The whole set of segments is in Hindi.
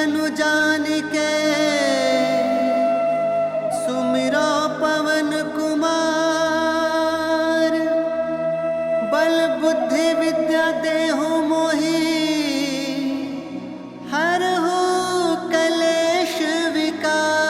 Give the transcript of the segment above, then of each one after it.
तनु जान के सुमिरो पवन कुमार। बल बुद्धि विद्या देहु मोहि हरहु कलेश विकार।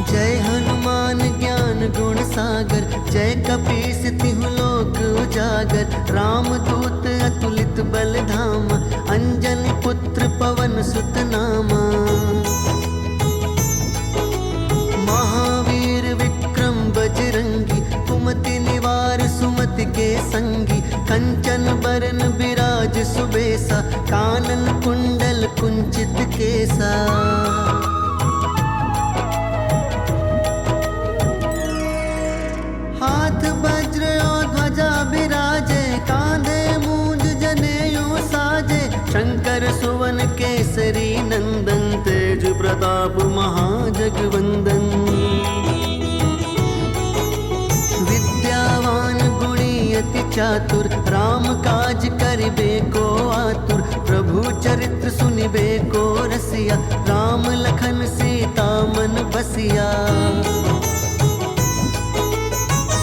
जय हनुमान ज्ञान गुण सागर, जय कपीस तिहु लोक उजागर। राम दूत अतुलित बल धामा, अंजनी पुत्र पवन सुत नामा। महावीर विक्रम बजरंगी, कुमति निवार सुमति के संगी। कंचन बरन बिराज सुबेसा, कानन कुंडल कुंचित केसा। हाथ वज्र और ध्वजा बिराजे, कांधे मूंज जनेऊ साजे। शंकर सुवन केसरी नंदन, तेज प्रताप महाजगवंदन। विद्यावान गुणी अति चातुर, राम काज करिबे को आतुर। प्रभु चरित्र सुनिबे को रसिया, राम लखन सीता मन बसिया।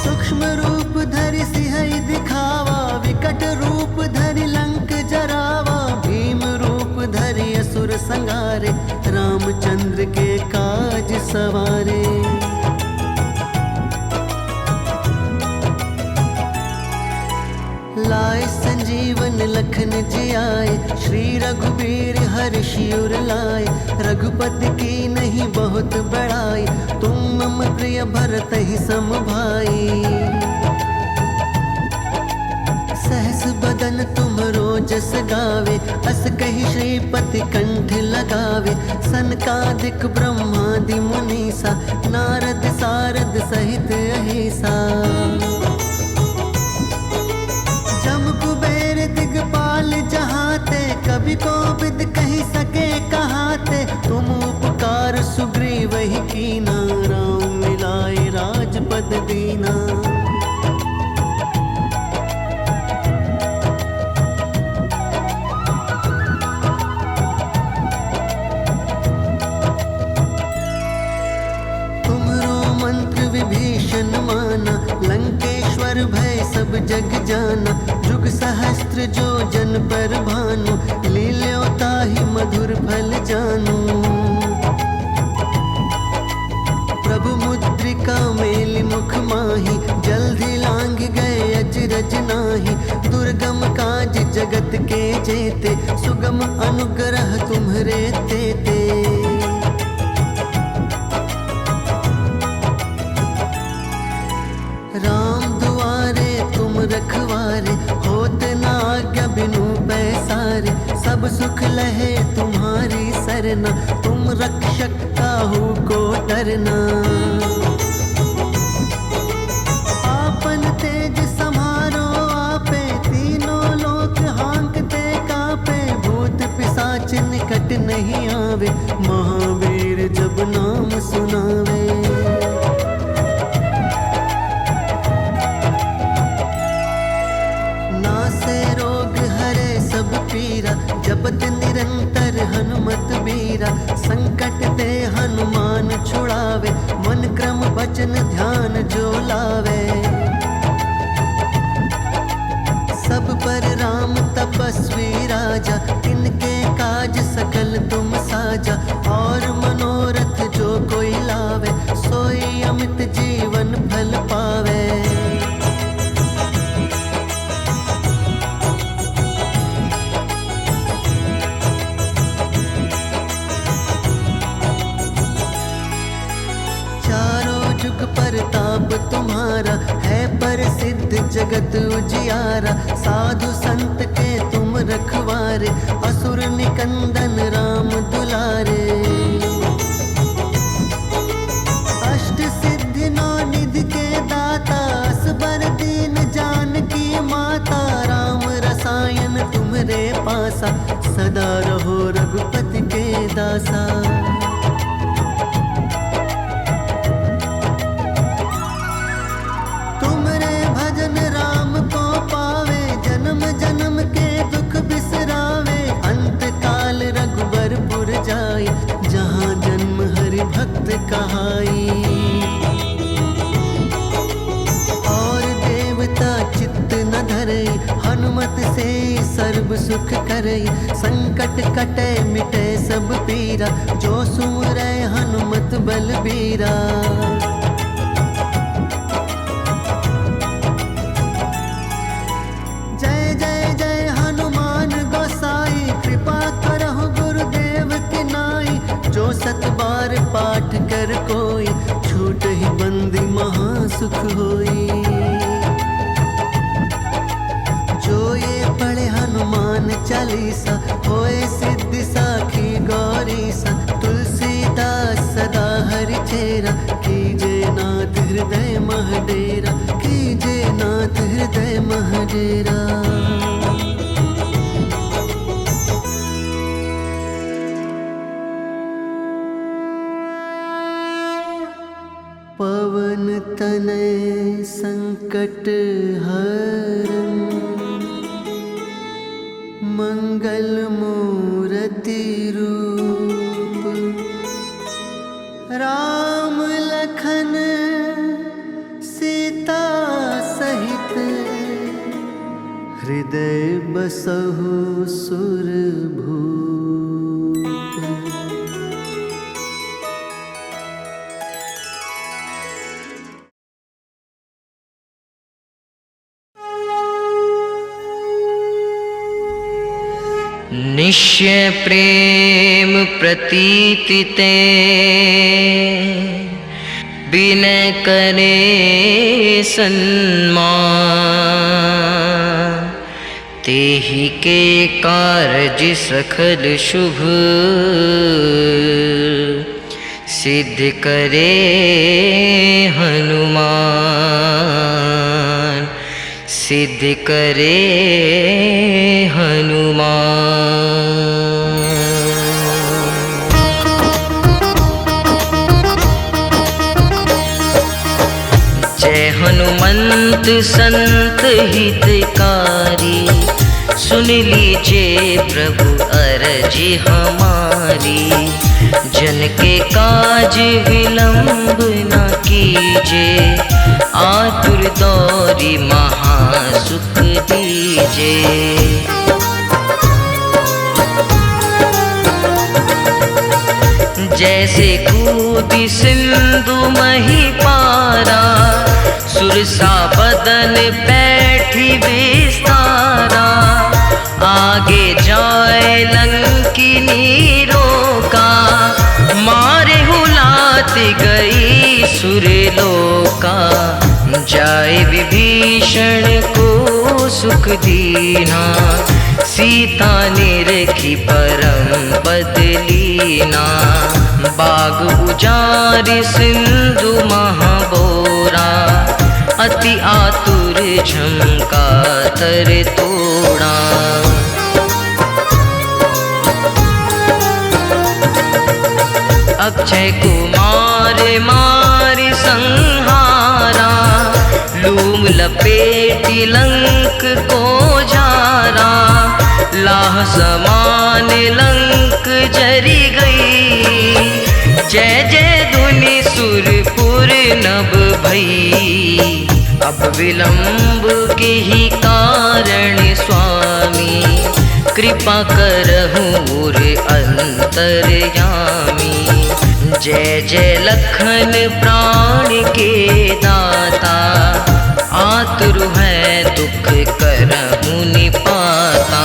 सूक्ष्म रूप धरि सिंहई दिखावा, विकट रूप धरि लंक जरावा। भीम रूप धरि असुर संगारे, रामचंद्र के काज सवारे। लाए संजीवन लखन जियाए, श्री रघुबीर हर्षि उर लाए। रघुपति की नहीं बहुत बड़ाई, तुम मम प्रिय भरत ही सम भाई। सहस बदन तुमरो जस गावे, अस कहि श्रीपति कंठ लगावे। सनकादिक ब्रह्मादि मुनीसा, नारद सारद सहित अहिसा। जम कुबेर दिगपाल जहाते, कभी कोविद कहि सके कहाते। तुम उपकार सुग्रीव ही कीना, राम मिलाए राजपद दीना। तुमरो मंत्र विभीषण माना, लंकेश्वर भय सब जग जाना। जुग सहस्त्र जो जन पर भानु, लील्यो ताहि मधुर फल जानू। प्रभु मुद्रिका मेलि मुख माहि, जल्दी लांघ गए अचरज नाही। दुर्गम काज जगत के जेते, सुगम अनुग्रह तुम्हरे तेते। राम दुआरे तुम रखवारे, होत न आज्ञा बिनु पैसारे। सब सुख लहे तुम्हारी सरना, तुम रक्षक काहू को डरना। आपन तेज समारो आपे, तीनों लोक हांकते कापे। भूत पिशाच निकट नहीं आवे, महावीर जब नाम सुनावे। जपत निरंतर हनुमत बीरा, संकट ते हनुमान छुड़ावे। मन क्रम वचन ध्यान जो लावे। सब पर राम तपस्वी राजा, तिनके काज सकल तुम साजा। और मनोरथ जो कोई लावे, सोई अमित जीवन फल पावे। जुग परताप तुम्हारा, है प्रसिद्ध जगत उजियारा। साधु संत के तुम रखवारे, असुर निकंदन राम दुलारे। अष्ट सिद्धि नौ निधि के दाता, असबर दीन आसा, सदा रहो रघुपति के दासा। तुमरे भजन राम को पावे, जन्म जन्म के दुख बिसरावे। अंत काल रघुबरपुर जाई, जहाँ जन्म हरि भक्त कहाई। और देवता चित्त न धरई, हनुमत से सर्व सुख करई। संकट कटे मिटे सब पीरा, जो सुमरै हनुमत बलबीरा। जय जय जय हनुमान गोसाई, कृपा करहु गुरुदेव की नाई। जो सत बार पाठ कर कोई, छूट ही बंदी महासुख होई। जो ये पढ़े हनुमान चालीसा, होए सिद्धि साखी गौरीसा। तुलसीदास सदा हरि चेरा, कीजे नाथ हृदय मह डेरा। कीजे नाथ हृदय मह डेरा। पवन तनय संकट हरन, मंगल मूर्ति रूप। राम लखन सीता सहित, हृदय बसहु सुरभूप। निश्चय प्रेम प्रतीति ते, बिनय करे सन्मान। तेहि के कारज सखल शुभ, सिद्ध करे हनुमान। सिद्ध करे हनुमान। जय हनुमंत संत हितकारी, सुन लीजिए प्रभु अरजी हमारी। जन के काज विलंब न कीजिए, आतुर दौरी महासुख दीजिए। जैसे कूदी सिंधु मही पारा, सुरसा बदन बैठी विस्तारा। आगे जाए लंकिनी रोका, मारे हुलात गई सुरलोका। जाए विभीषण को सुख दीना, सीता ने रखी परम पद लीना। बाग उजारि सिंधु महाबोरा, अति आतुर झमका तर तोड़ा। अक्षय कुमार मार संहारा, लूम लपेटी लंक को जारा। लाह समान लंक जरी गई, जय जय धुनि सुरपुर नभ भई। अब विलंब के ही कारण स्वामी, कृपा करहु मोर अंतरयामी। जय जय लखन प्राण के दाता, आतुर है दुख करहु निपाता।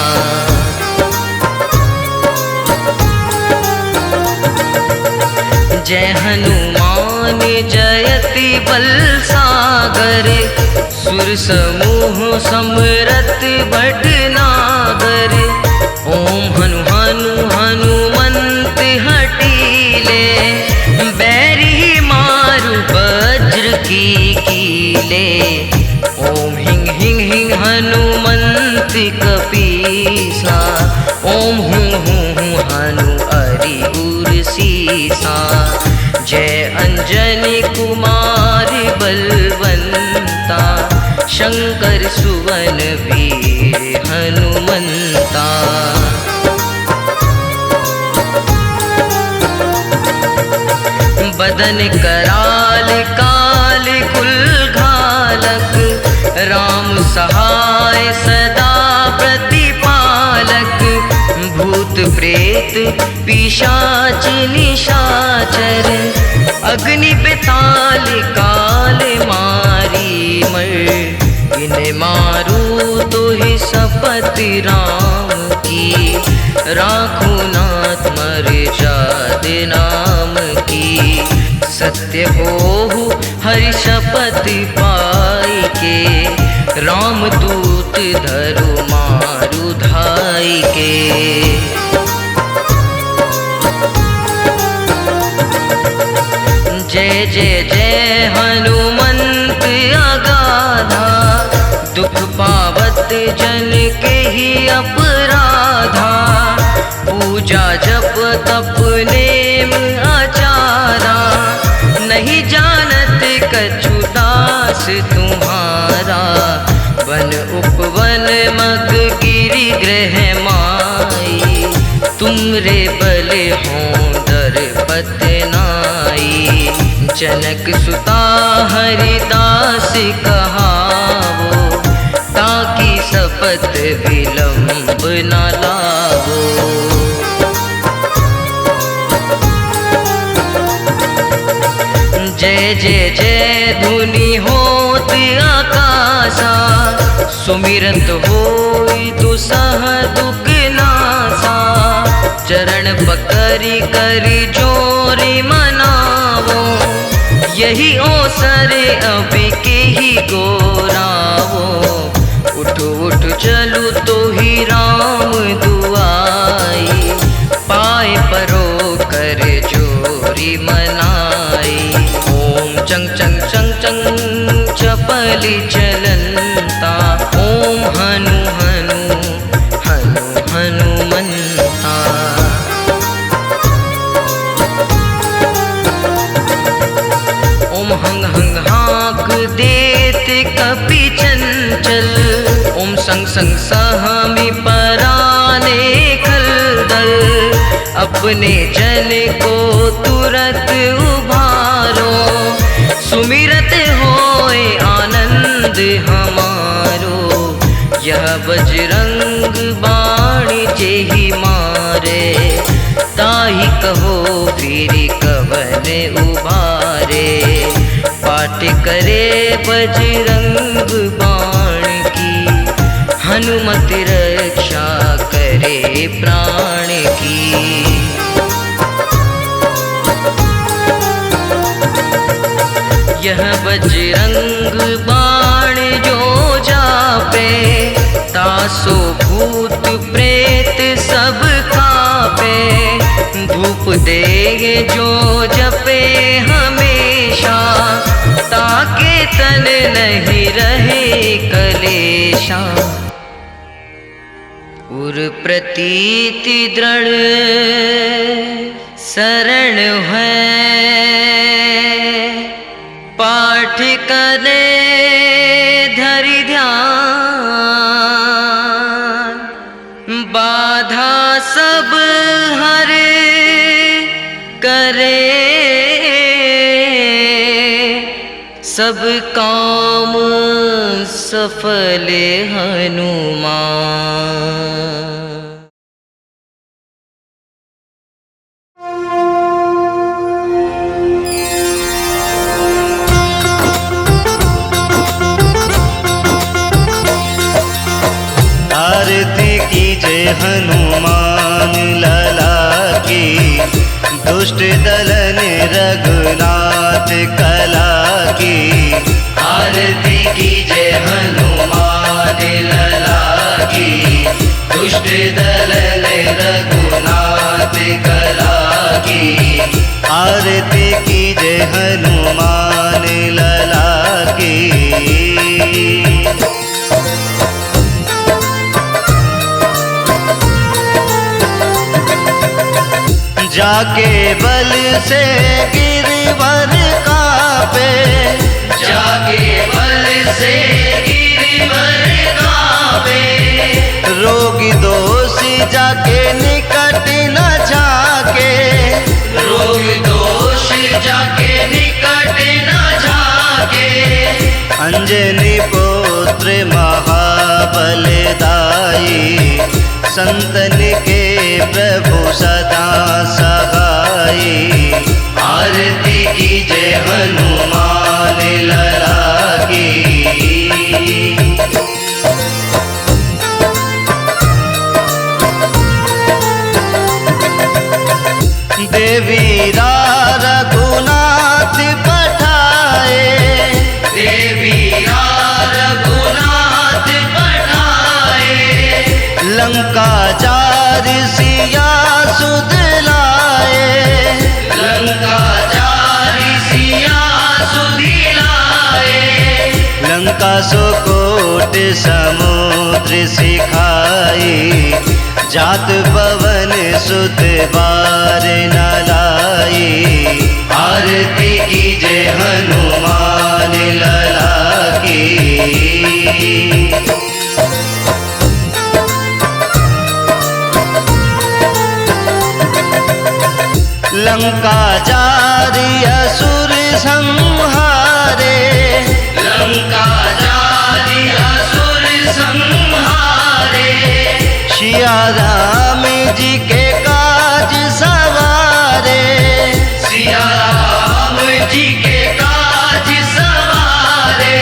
जय हनुमान जयति बल सागर, सुर समूह समरथ भटनागर। ओम हनु हनु हनुमंत हटीले, बैरी मारु वज्र की कीले। ओम हिंग हिंग हिंग हनुमंत कपीसा। ओम हूँ हनु अरि उर सीसा। जय अंजनी कुमार बलवंता, शंकर सुवन वीर हनुमंता। बदन कराल काल कुलघालक, राम सहाय सदा प्रतिपालक। भूत प्रेत पिशाच निशाचर, अग्नि बेताल काल मारी मर। इन्हें मारू तो ही शपथ राम की, राखो नाथ मर जात नाम की। सत्य हो हरि शपथ पाई के, राम दूत धरो मारु धाई के। जय जय जय हनुमंत अगाधा, दुख पावत जन के ही अपराधा। पूजा जप तप नेम आचारा, नहीं जानत कछु दास तुम्हारा। वन उपवन मग गिरि ग्रह माई, तुमरे बल हों दरपत नाई। जनक सुता हरिदास कहावो, ताकि शपथ विलंब न लावो। जय जय जय धुनि होत आकाशा, सुमिरत होई दुसह दुख नासा। चरण पकड़ि करि जोरि मनावो, यही अवसर अभी के ही गोरावो। उठ उठ चलू तो ही राम दुआई, पाए परो कर जोरी मनाई। ओम चंग चंग चंग चंग चपली चलंता, ओम हनु हनु हनु हनुमंता। ओम हंग हंग हाँक देत कपि चंचल, ओम संग संग सहमी पराने खलदल। अपने जन को तुरत उभारो, सुमिरत होए आनंद हमारो। यह बजरंग बाण जेहि मारे, ताहि कहो फिर कवन उबारे। पाठ करे बजरंग बाण की, हनुमत रक्षा करे प्राण की। यह बजरंग बाण जो जापे, तासो भूत प्रेत सब कापे। धूप दे जो जपे हमेशा, ताके तन नहीं रहे कलेशा। उर प्रतीति दृढ़ शरण है, पाठ करे धरि ध्यान। बाधा सब हर करे, सब काम सफल हनुमान। आरती कीजय हनुमान लला की, दुष्ट दलन रघुनाथ कला की। आरती कीजय हनुमान लला की, दुष्ट दलन रघुनाथ कला की। आरती कीजय हनुमान लला की। जाके बल से गिरवर कांपे, जाके बल से गिरवर कांपे, रोगी दोषी जाके निकट न झाके, रोग दोष जाके निकट न झाके, अंजनी पुत्र महाबलदाई, संतन के प्रभु सदा सहाई। आरती कीजे हनुमान लला की। देवी रघुनाथ पठाए, देवी रघुनाथ पठाए, लंका जार सिया सुध लाए, लंका जारी सिया सुधि लाए, लंका सुकोट समुद्र सिखाई, जात पवन सुत बार न लाई। आरती कीजे हनुमान लला की। लंका जारी असुर संहारे, लंका जारी असुर संहारे, सिया राम जी के काज सवारे, सिया राम जी के काज सवारे,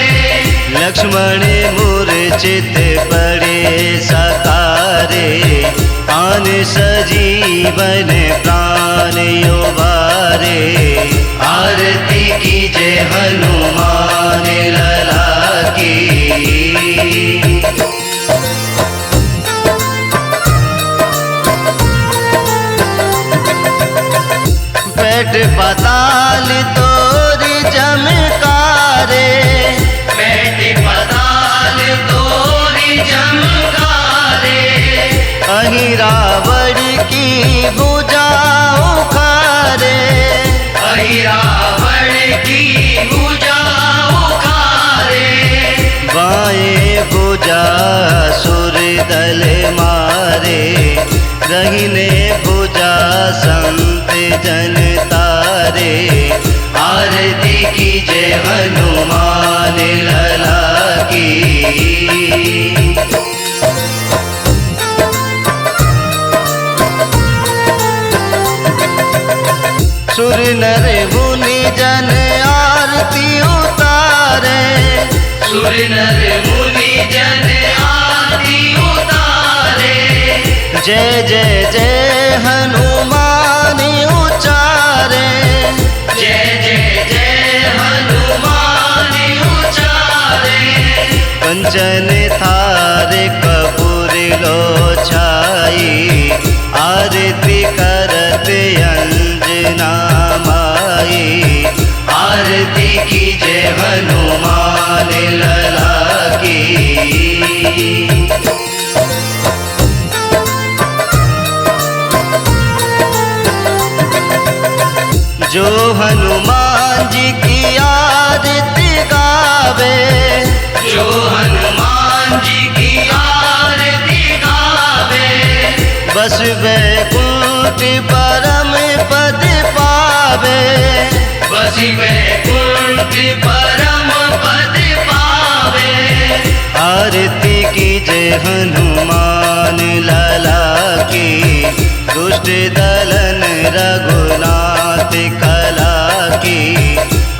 लक्ष्मण मूर्छित पड़े सकारे, आन सजीवन प्राण उबारे। आरती कीजे हनुमान लला की। बैठ पाताल तोरी चमकारे, बैठ पताल तोरी चमकारे, अहि रावण की भुजा उखारे, अहि रावण की भुजा उखारे, बाएं भुजा सुर दल मारे, रहीने भुजा संत जन तारे। आरती कीजे हनुमान लला की। सुर नर मुनि जन आरती उतारे, सुर नर मुनि जन आरती उतारे, जय जय जय हनुमान उचारे, जय जय जय हनुमान उचारे, कंचन थारे कपूर लो छाई, आरती करत अंजना माई। आरती कीजे हनुमान लला की। जो हनुमान जी की आरती गावे, जो हनुमान जी की आरती गावे, बस वैकुंठ परम पद पावे, बस वैकुंठ परम पद पावे। आरती कीजे हनुमान लाला की, दुष्ट दलन रघुनाथ कला की।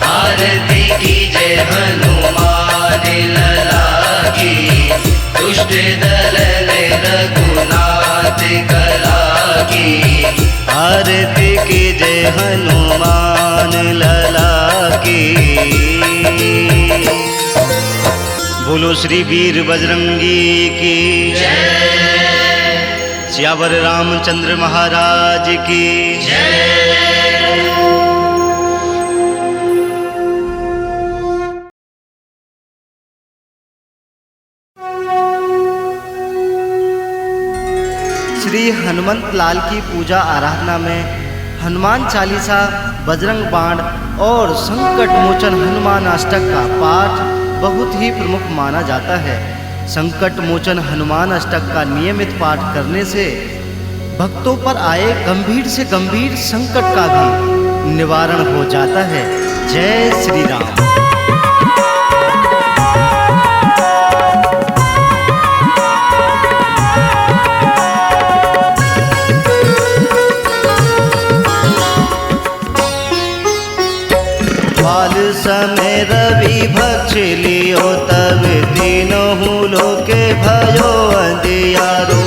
आरती कीजे हनुमान लला की, दुष्ट दलन रघुनाथ कला की। आरती कीजे हनुमान लला की। बोलो श्री वीर बजरंगी की सियावर रामचंद्र महाराज की श्री हनुमंत लाल की पूजा आराधना में हनुमान चालीसा, बजरंग बाण और संकट मोचन हनुमान अष्टक का पाठ बहुत ही प्रमुख माना जाता है। संकट मोचन हनुमान अष्टक का नियमित पाठ करने से भक्तों पर आए गंभीर से गंभीर संकट का भी निवारण हो जाता है। जय श्री राम। बाल समय रवि भक्ष लियो तब तीनों लोके भयो अंधियारो,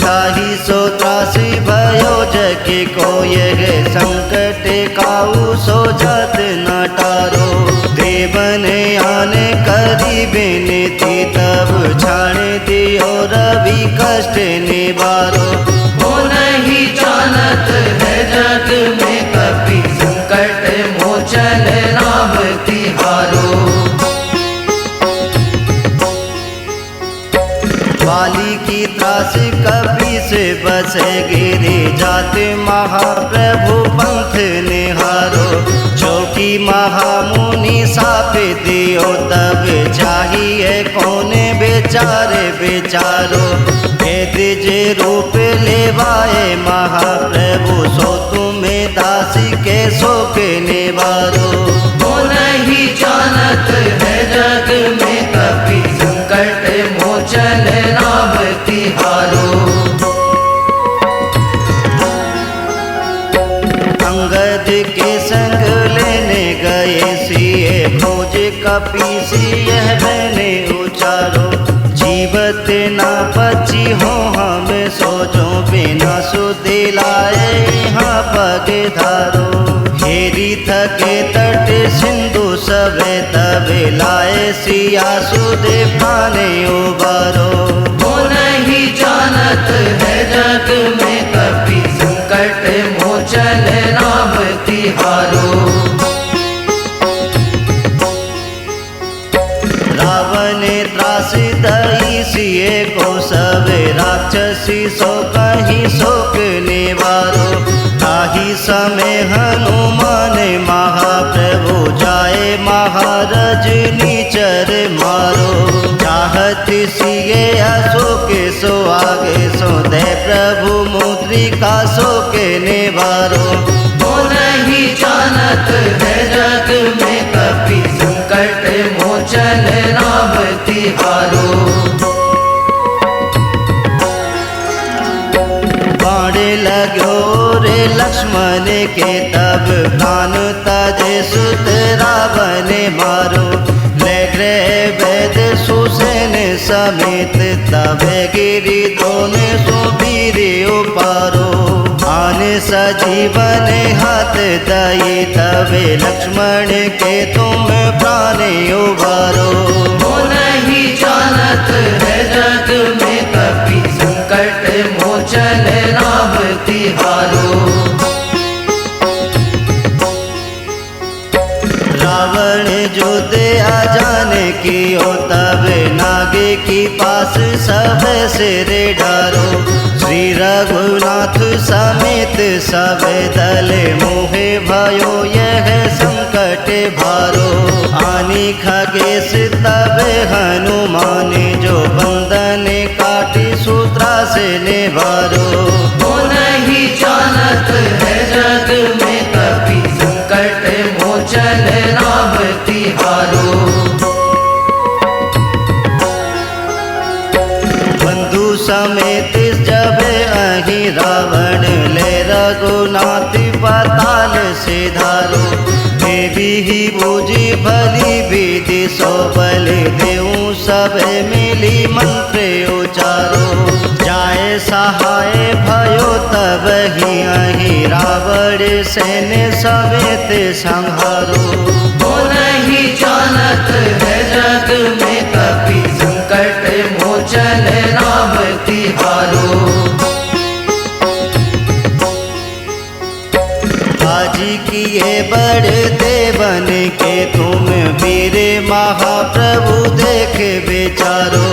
ताहि सो त्रासी भयो जके को यह संकट काऊ सो जात न टारो। देवन आने करी बिनती तब छाण दियो रवि कष्ट निवारो। वो नहीं जानत है जग में कभी संकट मोचन राम तिहारो। बाली की त्रास कपि से बसे गिरे जाते महाप्रभु पंथ निहारो। चौकी महामुनि साप दियो तब चाहिए कौन बेचारे बेचारो। भेद जे रूप लेवाए महाप्रभु सो तुम्हें दासी के शोक निवारो। वो नहीं जानत है जग में कभी संकट मोचन राम तिहारो। अंगद के संग लेने गए सिए खोज कपि सिए बने उचारो। जीवत ना बची हो हम सोचो बिना सुदिलाए यहाँ पग धारो। हेरी थके तट सिंधु सबे तबे लाए सिया सुद पाने उबारो। वो नहीं जानत है जग में कभी संकट मोचन राम तिहारो। रावण त्रास दई सिए को सब राक्षसी सो कहीं शोक निवारो। ताहि समय हनुमान महाप्रभु जाए महाराज नीचर मारो। चाहत सिए अशोक सो आगे सो दे प्रभु मुद्रिका शोक निवारो। वो नहीं जानत है जग में कभी संकट मोचन राम तिहारो। बाण लगो रे लक्ष्मण के तब प्राण तजे सुत रावण मारो। ले गृह वैद सुसेन समेत तब गिरी दोनों सुबीर उपारो। आन सजीवन हाथ दई तब लक्ष्मण के तुम प्राण उबारो। वो नहीं जानत है जग में कभी संकट मोचन राम तिहारो। रावण युद्ध अजान कियो तब नागे की पास सब सिर डारो। श्री रघुनाथ समेत सब दल मोहे भयो यह संकट भारो। आनी खगेश तब हनुमान जो बंधन काटी सूत्रा से निवारो। वो नहीं जानत है जग में कभी संकट मोचन राम तिहारो। बंधु समेत जब अहि रावण ले रघुनाथ पाताल से धारो। देवी ही बूझी भली विधि सो बल देऊँ सब मिली मंत्र उचारो। जाए सहाय भयो तब ही अहि रावण सैन समेत संहारो। वो नहीं जानत है जग में कभी संकट मोचन राम तिहारो। आज किए बड़ देवन के तुम वीर महाप्रभु देख बेचारो।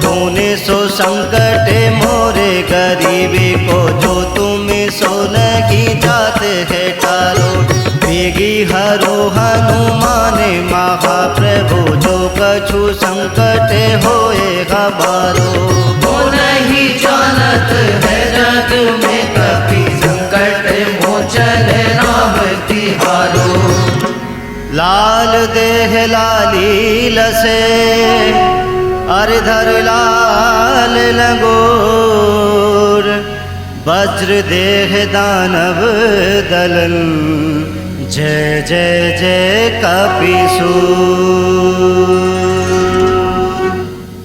तूने सो संकट मोरे गरीबी को जो तुम सो नहीं जाते है हरो हनुमान महाप्रभु जो कछु संकट होए गबारो। वो नहीं जानत है जग में कपि संकट मोचन राम तिहारो। लाल देह लाली लसे अरिधर लाल लगोर। वज्र देह दानव दलन जय जय जय कपिसूर।